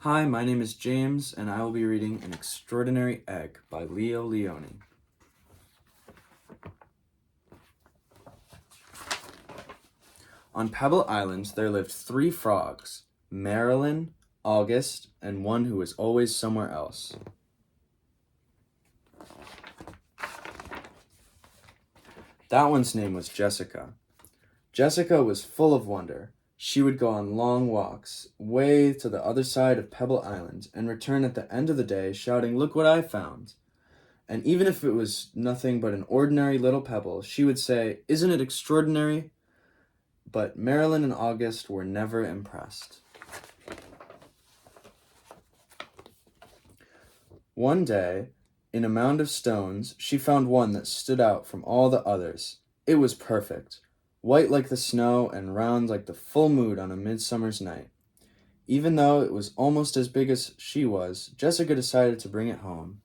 Hi, my name is James, and I will be reading An Extraordinary Egg by Leo Lionni. On Pebble Island, there lived 3 frogs, Marilyn, August, and one who was always somewhere else. That one's name was Jessica. Jessica was full of wonder. She would go on long walks, way to the other side of Pebble Island, and return at the end of the day shouting, "Look what I found!" And even if it was nothing but an ordinary little pebble, she would say, "Isn't it extraordinary?" But Marilyn and August were never impressed. One day, in a mound of stones, she found one that stood out from all the others. It was perfect, white like the snow and round like the full moon on a midsummer's night. Even though it was almost as big as she was, Jessica decided to bring it home.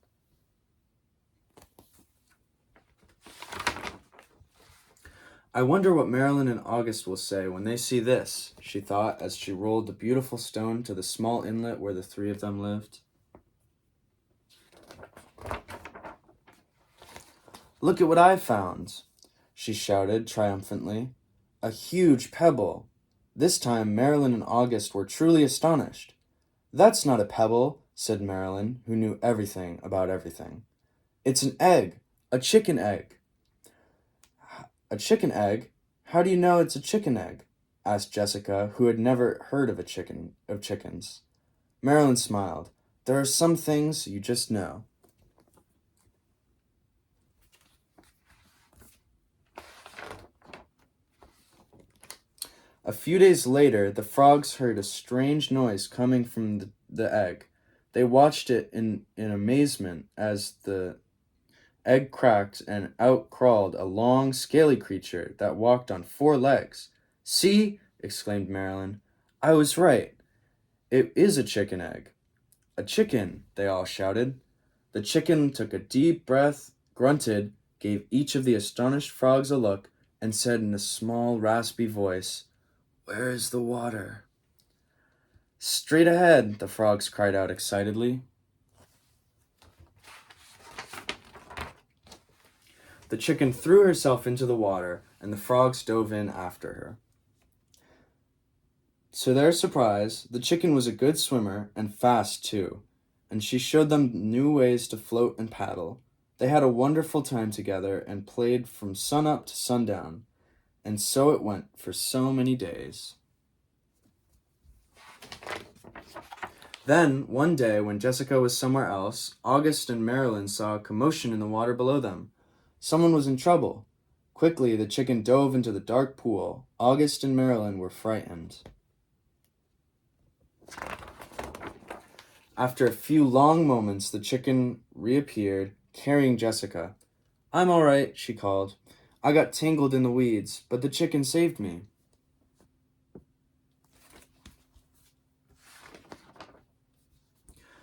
"I wonder what Marilyn and August will say when they see this," she thought as she rolled the beautiful stone to the small inlet where the 3 of them lived. "Look at what I found," she shouted triumphantly. "A huge pebble." This time Marilyn and August were truly astonished. "That's not a pebble," said Marilyn, who knew everything about everything. "It's an egg, a chicken egg." "A chicken egg? How do you know it's a chicken egg?" asked Jessica, who had never heard of chickens. Marilyn smiled. "There are some things you just know." A few days later, the frogs heard a strange noise coming from the egg. They watched it in amazement as the egg cracked and out crawled a long, scaly creature that walked on 4 legs. "See!" exclaimed Marilyn. "I was right. It is a chicken egg." "A chicken!" they all shouted. The chicken took a deep breath, grunted, gave each of the astonished frogs a look, and said in a small, raspy voice, "Where is the water?" "Straight ahead," the frogs cried out excitedly. The chicken threw herself into the water, and the frogs dove in after her. To their surprise, the chicken was a good swimmer and fast too, and she showed them new ways to float and paddle. They had a wonderful time together and played from sunup to sundown, and so it went for so many days. Then, one day when Jessica was somewhere else, August and Marilyn saw a commotion in the water below them. Someone was in trouble. Quickly, the chicken dove into the dark pool. August and Marilyn were frightened. After a few long moments, the chicken reappeared, carrying Jessica. "I'm all right," she called. "I got tangled in the weeds, but the chicken saved me."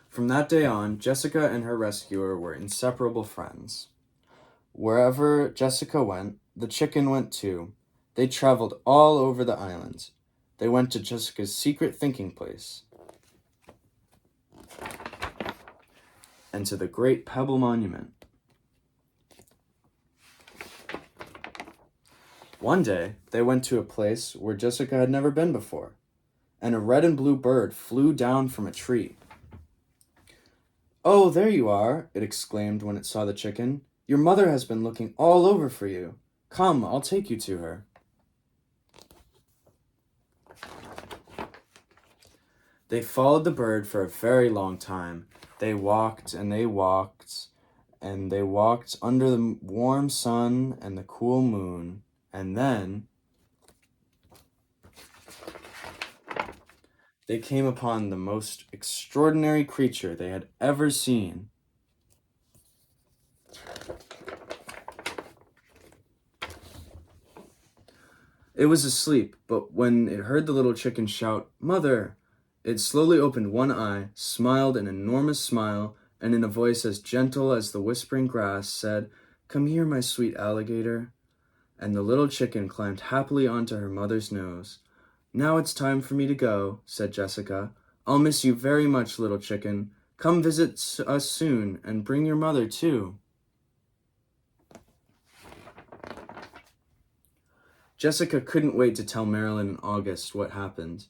From that day on, Jessica and her rescuer were inseparable friends. Wherever Jessica went, the chicken went too. They traveled all over the island. They went to Jessica's secret thinking place and to the Great Pebble Monument. One day, they went to a place where Jessica had never been before, and a red and blue bird flew down from a tree. "Oh, there you are," it exclaimed when it saw the chicken. "Your mother has been looking all over for you. Come, I'll take you to her." They followed the bird for a very long time. They walked and they walked, and they walked under the warm sun and the cool moon, and then they came upon the most extraordinary creature they had ever seen. It was asleep, but when it heard the little chicken shout, "Mother!" it slowly opened one eye, smiled an enormous smile, and in a voice as gentle as the whispering grass said, "Come here, my sweet alligator." And the little chicken climbed happily onto her mother's nose. "Now it's time for me to go," said Jessica. I'll miss you very much, little chicken. Come visit us soon, and bring your mother, too." Jessica couldn't wait to tell Marilyn and August what happened.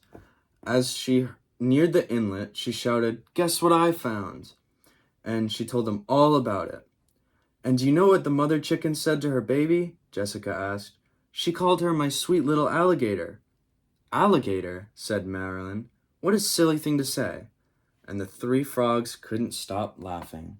As she neared the inlet, she shouted, "Guess what I found?" And she told them all about it. "And do you know what the mother chicken said to her baby?" Jessica asked. "She called her my sweet little alligator." "Alligator?" said Marilyn. "What a silly thing to say." And the three frogs couldn't stop laughing.